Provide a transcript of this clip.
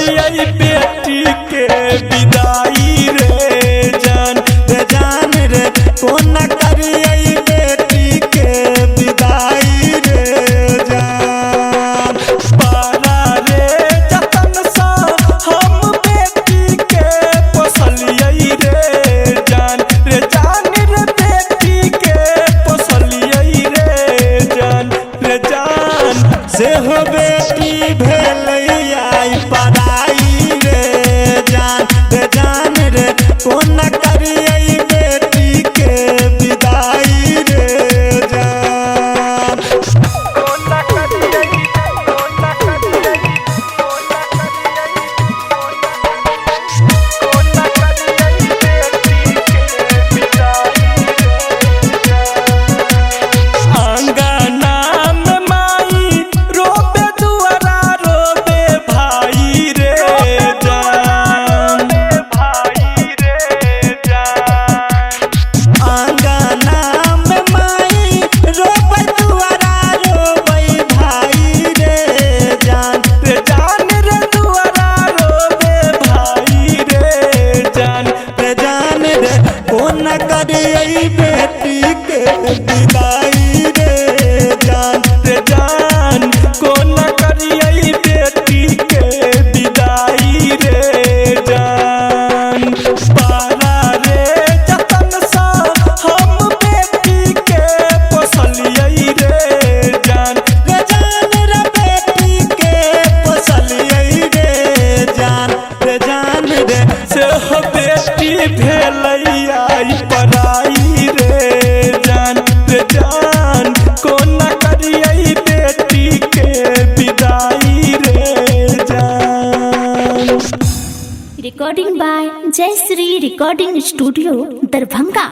करिए बेटी के विदाई रे जान रे कोन करिए बेटी के विदाई रे जान। पारा रे जतन सा हम बेटी के पोसलिए रे जान रे बेटी के पोसलिए रे जान से हो बेटी भेलैया पढ़ाई रे जान रे कोन करिए बेटी के विदाई रे जान। कोन करिए बेटी के विदाई रे जान कोन करिए बेटी के विदाई रे जान। पारा रे जतन सा हम बेटी के पोसलिए रे जान रे बेटी के पोसलिए रे जान रे से हो बेटी भेलैया पढ़ाई रे जान कोन करिए बेटी के विदाई रे जान। Recording by Jayshree recording studio Darbhanga.